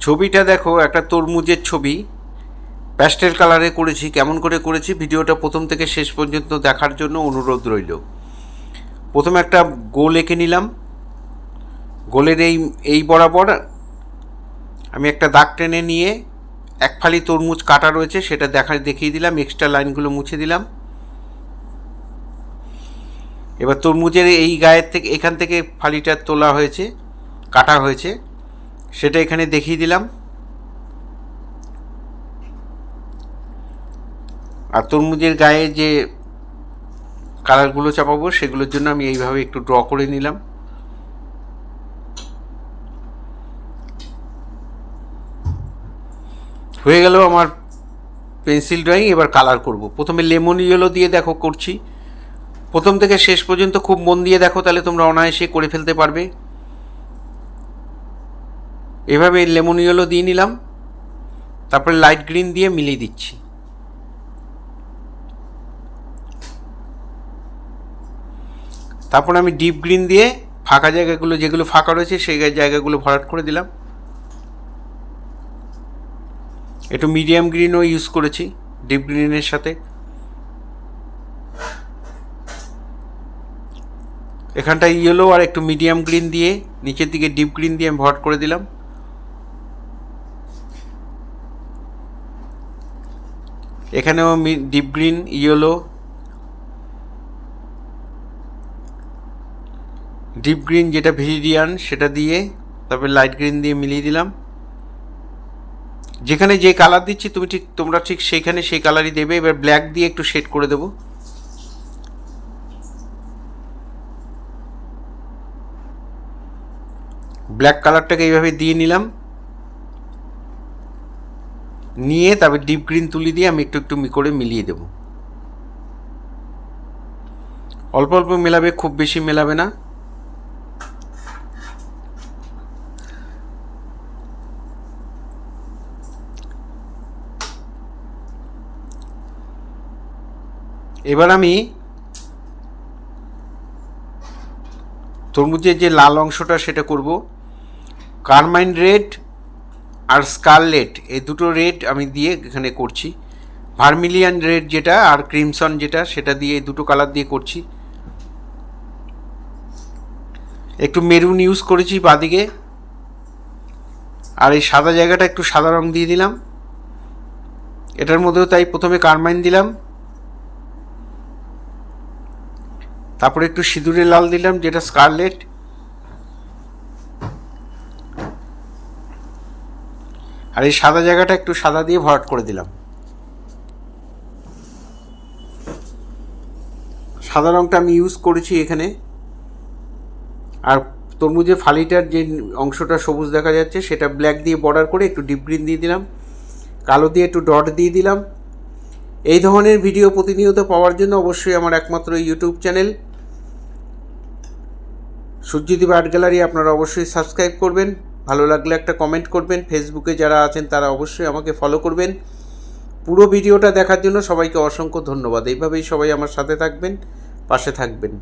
ছবিটা দেখো, একটা তরমুজের ছবি, প্যাস্টেল কালারে করেছি। কেমন করে করেছি ভিডিওটা প্রথম থেকে শেষ পর্যন্ত দেখার জন্য অনুরোধ রইল। প্রথমে একটা গোল এঁকে নিলাম। গোলের এই বরাবর আমি একটা দাগ টেনে নিয়ে এক ফালি তরমুজ কাটা রয়েছে সেটা দেখিয়ে দিলাম, এক্সট্রা লাইনগুলো মুছে দিলাম। এবার তরমুজের এই গায়ের থেকে, এখান থেকে ফালিটা তোলা হয়েছে, কাটা হয়েছে, সেটা এখানে দেখিয়ে দিলাম। আর তরমুজের গায়ে যে কালারগুলো চাপাবো সেগুলোর জন্য আমি এইভাবে একটু ড্র করে নিলাম। হয়ে গেল আমার পেন্সিল ড্রয়িং। এবার কালার করব। প্রথমে লেমন ইয়েলো দিয়ে দেখো করছি। প্রথম থেকে শেষ পর্যন্ত খুব মন দিয়ে দেখো, তাহলে তোমরা অনায়াসে করে ফেলতে পারবে। এভাবে লেমন ইয়েলো দিয়ে নিলাম, তারপরে লাইট গ্রিন দিয়ে মিলিয়ে দিচ্ছি। তারপর আমি ডিপ গ্রিন দিয়ে ফাঁকা জায়গাগুলো, যেগুলো ফাঁকা রয়েছে সেই জায়গাগুলো ভরাট করে দিলাম। একটু মিডিয়াম গ্রিনও ইউজ করেছি ডিপ গ্রিনের সাথে। এখানটায় ইয়েলো আর একটু মিডিয়াম গ্রিন দিয়ে নিচের দিকে ডিপ গ্রিন দিয়ে আমি ভরাট করে দিলাম। এখানেও deep green, yellow, deep green যেটা ভিরিডিয়ান সেটা দিয়ে, তারপরে লাইট গ্রিন দিয়ে মিলিয়ে দিলাম। যেখানে যে কালার দিচ্ছি তোমরা ঠিক সেইখানে সেই কালারই দেবে। এবার ব্ল্যাক দিয়ে একটু শেড করে দেবো। ব্ল্যাক কালারটাকে এইভাবে দিয়ে নিলাম, নিয়ে তারপর ডিপ গ্রিন তুলি দিয়ে আমি একটু একটু করে মিলিয়ে দেব। অল্প অল্প মেলাবে, খুব বেশি মেলাবে না। এবার আমি তরমুজের যে লাল অংশটা সেটা করব। কারমাইন রেড আর স্কারলেট, এই দুটো রেড আমি দিয়ে এখানে করছি। ভার্মিলিয়ান রেড যেটা আর ক্রিমসন যেটা, সেটা দিয়ে এই দুটো কালার দিয়ে করছি। একটু মেরুন ইউজ করেছি বাদিকে, আর এই সাদা জায়গাটা একটু সাদা রং দিয়ে দিলাম। এটার মধ্যেও তাই প্রথমে কারমাইন দিলাম, তারপরে একটু সিঁদুরে লাল দিলাম যেটা স্কারলেট, আর এই সাদা জায়গাটা একটু সাদা দিয়ে ভরাট করে দিলাম। সাদা রংটা আমি ইউজ করেছি এখানে। আর তরমুজের ফালিটার যে অংশটা সবুজ দেখা যাচ্ছে সেটা ব্ল্যাক দিয়ে বর্ডার করে একটু ডিপ গ্রিন দিয়ে দিলাম, কালো দিয়ে একটু ডট দিয়ে দিলাম। এই ধরনের ভিডিও প্রতিনিয়ত পাওয়ার জন্য অবশ্যই আমার একমাত্র YouTube channel Suryadip art gallery আপনারা অবশ্যই সাবস্ক্রাইব করবেন। ভালো লাগলে একটা কমেন্ট করবেন। ফেসবুকে যারা আছেন তারা অবশ্যই আমাকে ফলো করবেন। পুরো ভিডিওটা দেখার জন্য সবাইকে অসংখ্য ধন্যবাদ। এইভাবেই সবাই আমার সাথে থাকবেন, পাশে থাকবেন।